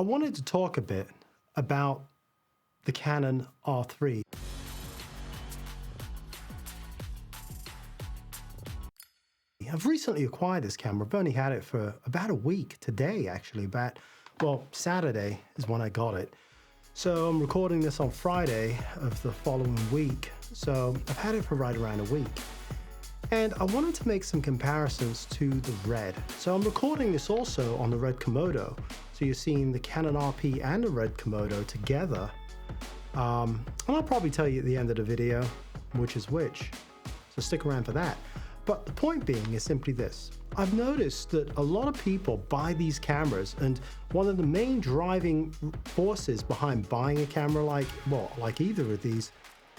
I wanted to talk a bit about the Canon R3. I've recently acquired this camera. I've only had it for about a week. Today, actually, well, Saturday is when I got it. So I'm recording this on Friday of the following week. So I've had it for right around a week. And I wanted to make some comparisons to the Red. So I'm recording this also on the Red Komodo. So you're seeing the Canon RP and the Red Komodo together. And I'll probably tell you at the end of the video which is which. So stick around for that. But the point being is simply this. I've noticed that a lot of people buy these cameras, and one of the main driving forces behind buying a camera like either of these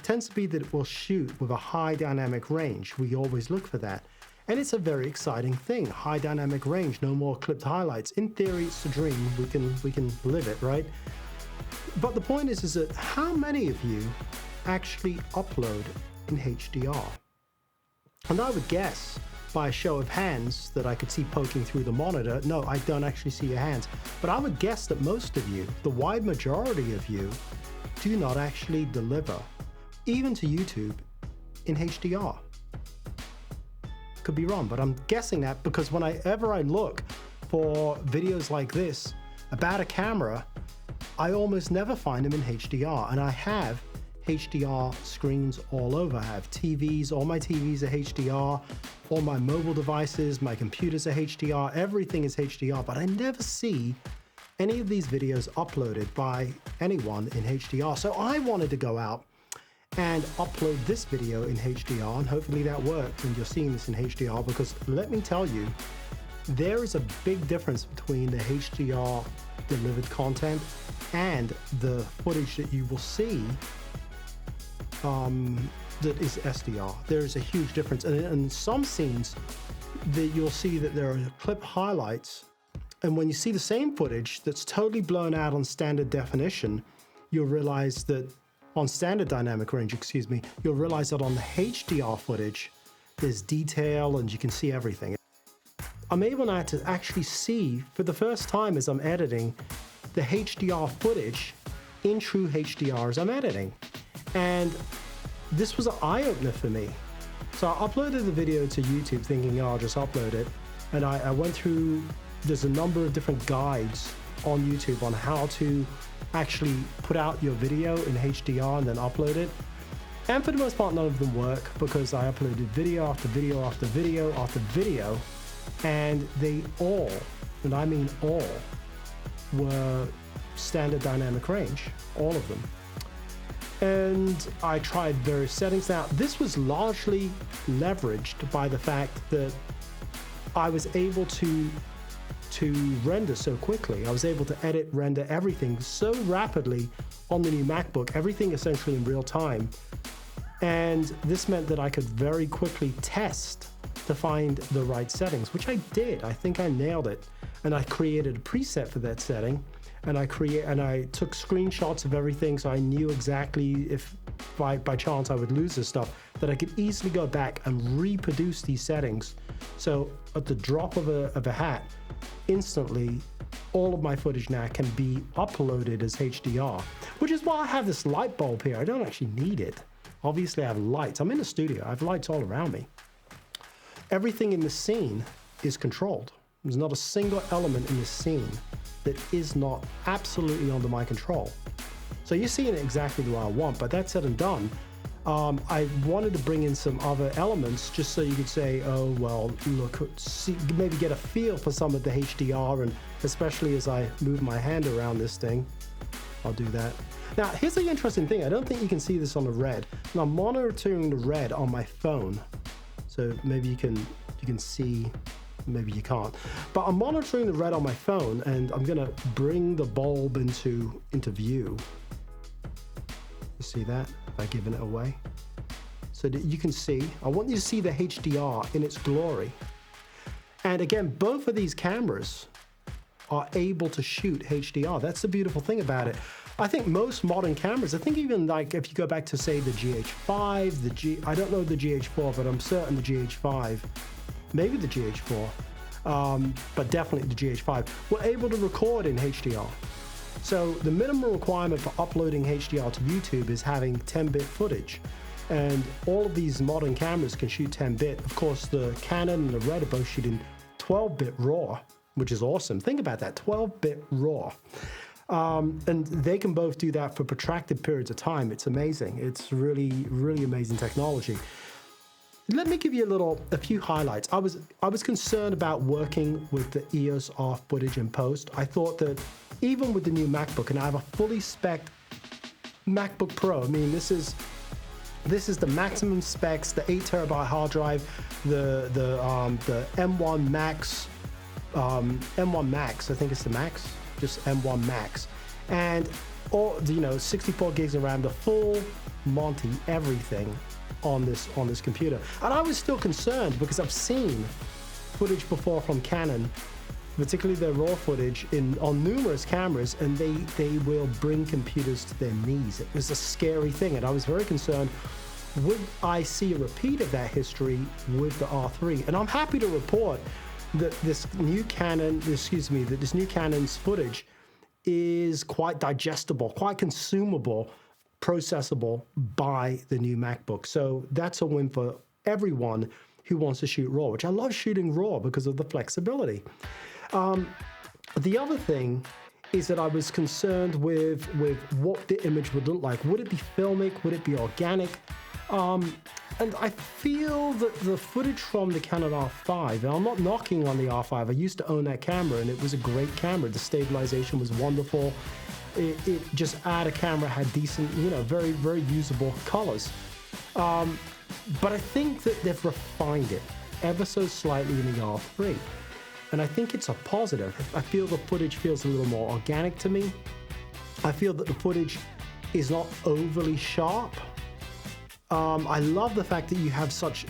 tends to be that it will shoot with a high dynamic range. We always look for that. And it's a very exciting thing. High dynamic range, no more clipped highlights. In theory, it's a dream. We can live it, right? But the point is that how many of you actually upload in HDR? And I would guess by a show of hands that I could see poking through the monitor. No, I don't actually see your hands. But I would guess that most of you, the wide majority of you, do not actually deliver, even to YouTube, in HDR. Could be wrong, but I'm guessing that because whenever I look for videos like this about a camera, I almost never find them in HDR. And I have HDR screens all over. I have TVs, all my TVs are HDR, all my mobile devices, my computers are HDR, everything is HDR, but I never see any of these videos uploaded by anyone in HDR. So I wanted to go out and upload this video in HDR, and hopefully that worked and you're seeing this in HDR, because let me tell you, there is a big difference between the HDR delivered content and the footage that you will see that is SDR. There is a huge difference. And in some scenes that you'll see that there are clip highlights, and when you see the same footage that's totally blown out on standard definition, you'll realize that on standard dynamic range, you'll realize that on the HDR footage, there's detail and you can see everything. I'm able now to actually see, for the first time as I'm editing, the HDR footage in true HDR as I'm editing. And this was an eye-opener for me. So I uploaded the video to YouTube thinking, oh, I'll just upload it. And I went through, there's a number of different guides on YouTube on how to actually put out your video in HDR and then upload it. And for the most part, none of them work, because I uploaded video after video after video after video, and they all, and I mean all, were standard dynamic range, all of them. And I tried various settings. Now, this was largely leveraged by the fact that I was able to render so quickly. I was able to edit, render everything so rapidly on the new MacBook, everything essentially in real time. And this meant that I could very quickly test to find the right settings, which I did. I think I nailed it. And I created a preset for that setting. And I took screenshots of everything, so I knew exactly if by chance I would lose this stuff, that I could easily go back and reproduce these settings. So at the drop of a hat, instantly, all of my footage now can be uploaded as HDR, which is why I have this light bulb here. I don't actually need it. Obviously I have lights. I'm in a studio. I have lights all around me. Everything in the scene is controlled. There's not a single element in the scene that is not absolutely under my control. So you're seeing it exactly the way I want, but that said and done, I wanted to bring in some other elements just so you could say, oh, well, look, see, maybe get a feel for some of the HDR, and especially as I move my hand around this thing, I'll do that. Now, here's the interesting thing. I don't think you can see this on the Red. And I'm monitoring the Red on my phone. So maybe you can see, maybe you can't. But I'm monitoring the Red on my phone, and I'm gonna bring the bulb into view. You see that by giving it away? So that you can see, I want you to see the HDR in its glory. And again, both of these cameras are able to shoot HDR. That's the beautiful thing about it. I think most modern cameras, I think even like if you go back to say the GH5, I don't know the GH4, but I'm certain the GH5, maybe the GH4, but definitely the GH5, were able to record in HDR. So the minimum requirement for uploading HDR to YouTube is having 10-bit footage. And all of these modern cameras can shoot 10-bit. Of course, the Canon and the Red are both shooting 12-bit RAW, which is awesome. Think about that, 12-bit RAW. And they can both do that for protracted periods of time. It's amazing. It's really, really amazing technology. Let me give you a few highlights. I was concerned about working with the EOS R footage in post. I thought that even with the new MacBook, and I have a fully spec'd MacBook Pro. I mean, this is the maximum specs, the 8TB hard drive, the M1 Max, M1 Max. I think it's the Max, just M1 Max, and all 64 gigs of RAM, the full Monty, everything on this computer. And I was still concerned because I've seen footage before from Canon, particularly their RAW footage on numerous cameras, and they will bring computers to their knees. It was a scary thing, and I was very concerned, would I see a repeat of that history with the R3? And I'm happy to report that this new Canon's footage is quite digestible, quite consumable, processable by the new MacBook. So that's a win for everyone who wants to shoot RAW, which I love shooting RAW because of the flexibility. The other thing is that I was concerned with what the image would look like. Would it be filmic? Would it be organic? And I feel that the footage from the Canon R5, and I'm not knocking on the R5, I used to own that camera and it was a great camera. The stabilization was wonderful. It just out of camera had decent, very, very usable colors. But I think that they've refined it ever so slightly in the R3. And I think it's a positive. I feel the footage feels a little more organic to me. I feel that the footage is not overly sharp. I love the fact that you have such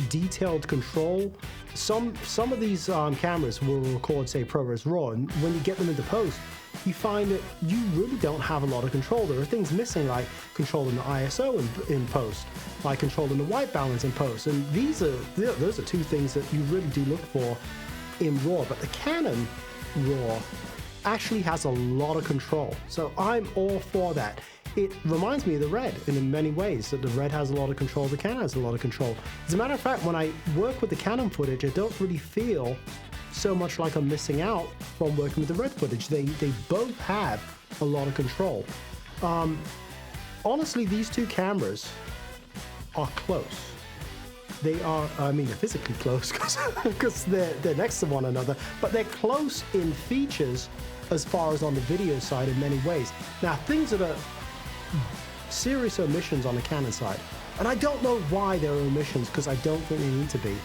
detailed control. Some of these cameras will record, say, ProRes RAW, and when you get them into post, you find that you really don't have a lot of control. There are things missing, like controlling the ISO in post, like controlling the white balance in post, and those are two things that you really do look for in RAW. But the Canon RAW actually has a lot of control, so I'm all for that. It reminds me of the Red in many ways, that the Red has a lot of control, the Canon has a lot of control. As a matter of fact, when I work with the Canon footage, I don't really feel so much like I'm missing out from working with the Red footage. They both have a lot of control. Honestly, these two cameras are close. They are, I mean, they're physically close because they're next to one another, but they're close in features as far as on the video side in many ways. Now, things that are serious omissions on the Canon side, and I don't know why there are omissions because I don't think they need to be.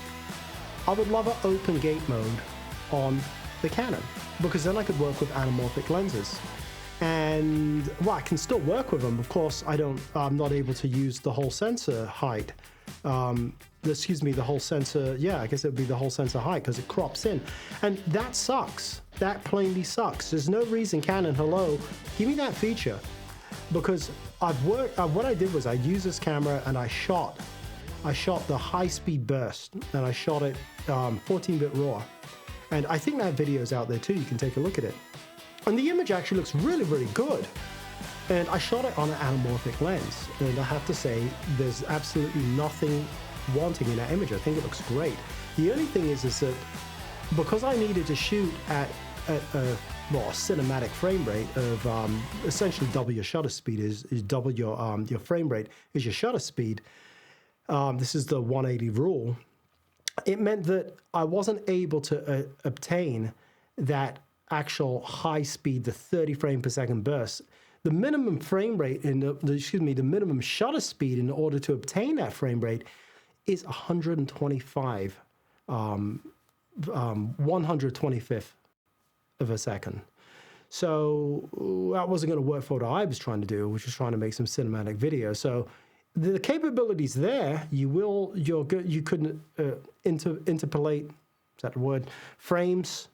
I would love an open gate mode on the Canon because then I could work with anamorphic lenses, and well, I can still work with them. Of course, I'm not able to use the whole sensor height. The whole sensor, I guess it would be the whole sensor height because it crops in, and that sucks. That plainly sucks. There's no reason Canon, hello, give me that feature. Because what I did was I used this camera and I shot the high-speed burst, and I shot it 14-bit RAW. And I think that video is out there too, you can take a look at it. And the image actually looks really, really good. And I shot it on an anamorphic lens, and I have to say, there's absolutely nothing wanting in that image. I think it looks great. The only thing is that because I needed to shoot at a cinematic frame rate of essentially double your shutter speed is double your frame rate is your shutter speed. This is the 180 rule. It meant that I wasn't able to obtain that actual high speed, the 30 frame per second burst. The minimum frame rate in the minimum shutter speed in order to obtain that frame rate is 125, 125th of a second. So that wasn't going to work for what I was trying to do, which was trying to make some cinematic video. So the capabilities there, you couldn't interpolate, is that the word, frames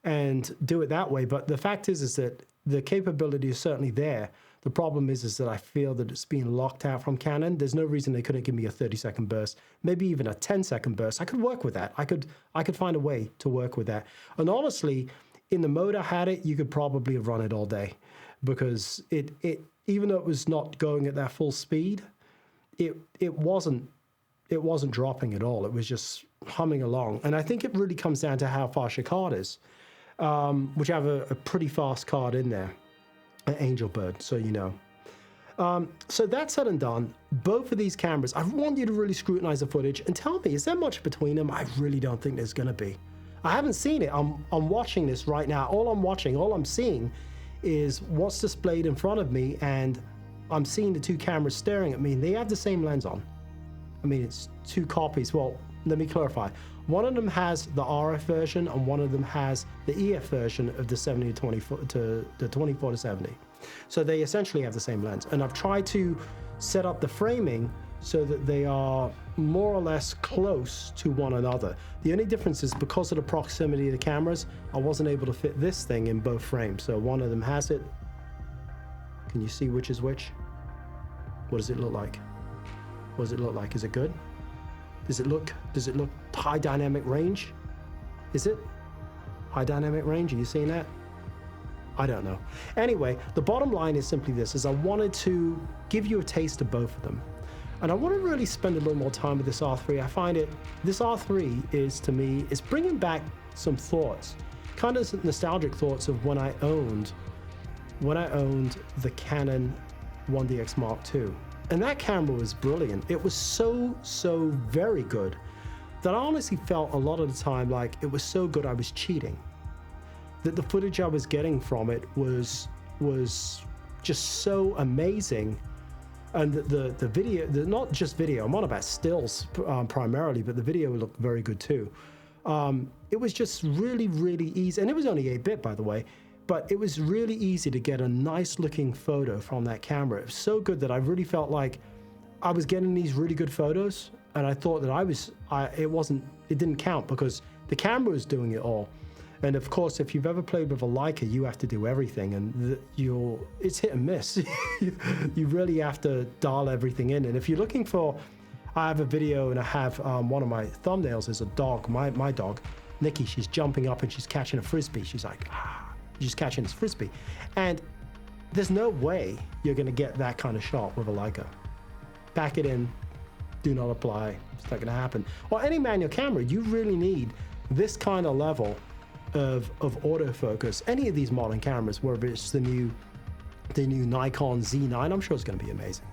and do it that way. But the fact is that the capability is certainly there. The problem is that I feel that it's being locked out from Canon. There's no reason they couldn't give me a 30-second burst, maybe even a 10-second burst. I could work with that. I could find a way to work with that. And honestly, in the mode I had it, you could probably have run it all day, because it even though it was not going at that full speed, it wasn't dropping at all. It was just humming along. And I think it really comes down to how fast your card is, which I have a pretty fast card in there, an Angel Bird, so you know. So that said and done, both of these cameras, I want you to really scrutinize the footage and tell me, is there much between them? I really don't think there's going to be. I haven't seen it. I'm watching this right now. All I'm seeing is what's displayed in front of me, and I'm seeing the two cameras staring at me, and they have the same lens on. I mean, it's two copies. Well, let me clarify. One of them has the RF version, and one of them has the EF version of the 70 to 24 to the 24 to 70. So they essentially have the same lens. And I've tried to set up the framing so that they are more or less close to one another. The only difference is because of the proximity of the cameras, I wasn't able to fit this thing in both frames. So one of them has it. Can you see which is which? What does it look like? What does it look like? Is it good? Does it look high dynamic range? Is it high dynamic range? Are you seeing that? I don't know. Anyway, the bottom line is simply this, is I wanted to give you a taste of both of them. And I want to really spend a little more time with this R3. I find this R3 is, to me, is bringing back some thoughts, kind of nostalgic thoughts of when I owned the Canon 1DX Mark II. And that camera was brilliant. It was so very good that I honestly felt a lot of the time like it was so good I was cheating. That the footage I was getting from it was just so amazing. And the video, not just video, I'm on about stills primarily, but the video looked very good too. It was just really easy, and it was only 8-bit, by the way, but it was really easy to get a nice looking photo from that camera. It was so good that I really felt like I was getting these really good photos, and I thought that it didn't count because the camera was doing it all. And of course, if you've ever played with a Leica, you have to do everything, and it's hit and miss. You really have to dial everything in. And if you're looking for, I have a video, and I have one of my thumbnails is a dog, my dog, Nikki. She's jumping up and she's catching a frisbee. She's like, she's catching this frisbee. And there's no way you're gonna get that kind of shot with a Leica. Pack it in, do not apply, it's not gonna happen. Or any manual camera, you really need this kind of level of autofocus. Any of these modern cameras, whether it's the new Nikon Z9, I'm sure it's going to be amazing.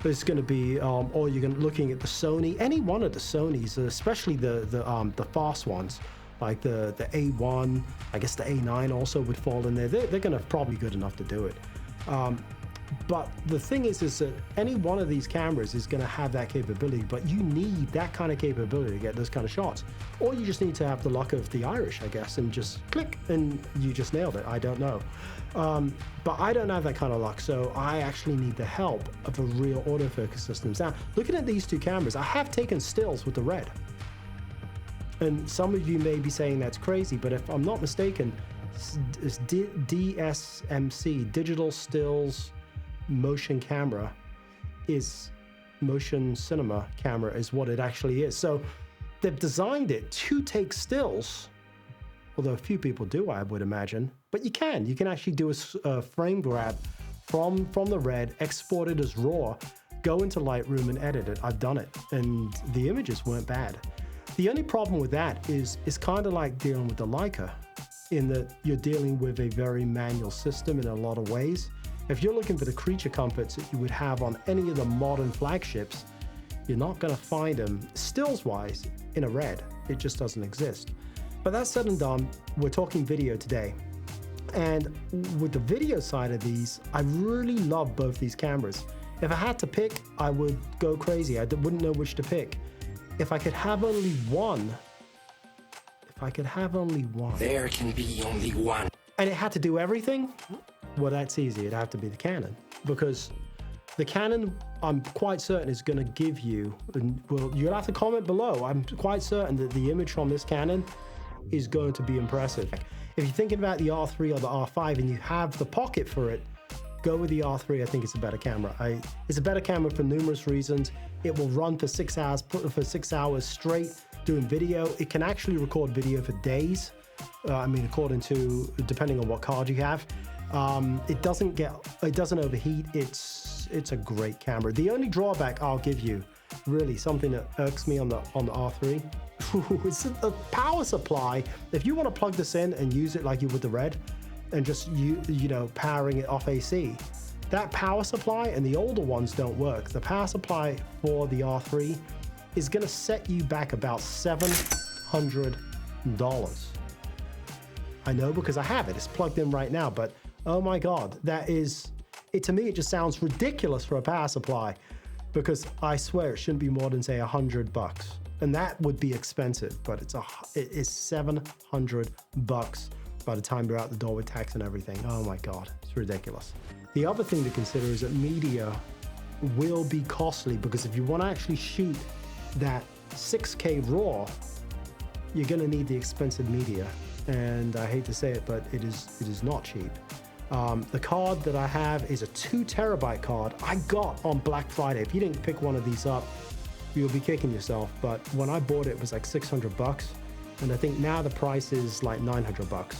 It's going to be, or you're looking at the Sony, any one of the Sonys, especially the fast ones, like the A1, I guess the A9 also would fall in there. They're going to probably be good enough to do it. But the thing is that any one of these cameras is going to have that capability, but you need that kind of capability to get those kind of shots. Or you just need to have the luck of the Irish, I guess, and just click and you just nailed it. I don't know. But I don't have that kind of luck, so I actually need the help of a real autofocus system. Now, looking at these two cameras, I have taken stills with the Red. And some of you may be saying that's crazy, but if I'm not mistaken, it's DSMC, Digital Stills Motion Camera, is motion cinema camera is what it actually is. So they've designed it to take stills, although a few people do, I would imagine, but you can actually do a frame grab from the Red, export it as RAW, go into Lightroom and edit it. I've done it, and the images weren't bad. The only problem with that is it's kind of like dealing with the Leica, in that you're dealing with a very manual system in a lot of ways. If you're looking for the creature comforts that you would have on any of the modern flagships, you're not going to find them stills-wise in a Red. It just doesn't exist. But that said and done, we're talking video today. And with the video side of these, I really love both these cameras. If I had to pick, I would go crazy. I wouldn't know which to pick. If I could have only one, there can be only one, and it had to do everything, well, that's easy. It'd have to be the Canon, because the Canon, I'm quite certain, is going to give you, and well, you'll have to comment below. I'm quite certain that the image from this Canon is going to be impressive. If you're thinking about the R3 or the R5 and you have the pocket for it, go with the R3. I think it's a better camera. It's a better camera for numerous reasons. It will run for 6 hours straight doing video. It can actually record video for days. I mean, according to, depending on what card you have. It doesn't overheat. It's a great camera. The only drawback I'll give you, really something that irks me on the R3, it's the power supply. If you want to plug this in and use it like you would the Red, and just you know, powering it off AC, that power supply, and the older ones don't work. The power supply for the R3 is going to set you back about $700. I know, because I have it. It's plugged in right now, but oh my God, to me, it just sounds ridiculous for a power supply, because I swear it shouldn't be more than, say, $100. And that would be expensive, but it is $700 by the time you're out the door with tax and everything. Oh my God, it's ridiculous. The other thing to consider is that media will be costly, because if you want to actually shoot that 6K RAW, you're going to need the expensive media. And I hate to say it, but it is not cheap. The card that I have is a 2 terabyte card I got on Black Friday. If you didn't pick one of these up, you'll be kicking yourself. But when I bought it, it was like $600, and I think now the price is like $900.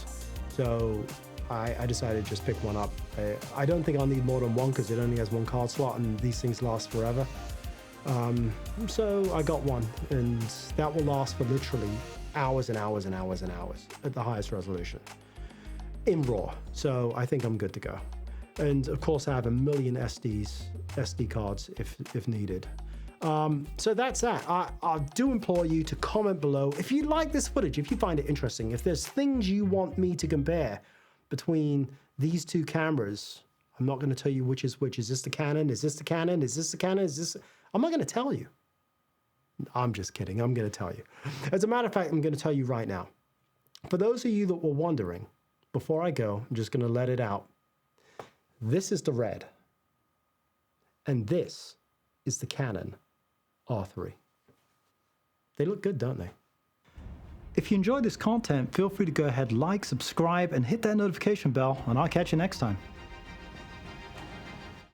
So I decided to just pick one up. I don't think I'll need more than one, because it only has one card slot, and these things last forever. So I got one, and that will last for literally hours and hours and hours and hours at the highest resolution in RAW. So I think I'm good to go. And of course, I have a million SD cards if needed. So that's that. I do implore you to comment below if you like this footage, if you find it interesting, if there's things you want me to compare between these two cameras. I'm not going to tell you which is which. Is this the Canon? Is this the Canon? Is this the Canon? Is this? I'm not going to tell you. I'm just kidding. I'm going to tell you. As a matter of fact, I'm going to tell you right now. For those of you that were wondering, before I go, I'm just going to let it out. This is the Red, and this is the Canon R3. They look good, don't they? If you enjoyed this content, feel free to go ahead, like, subscribe, and hit that notification bell, and I'll catch you next time.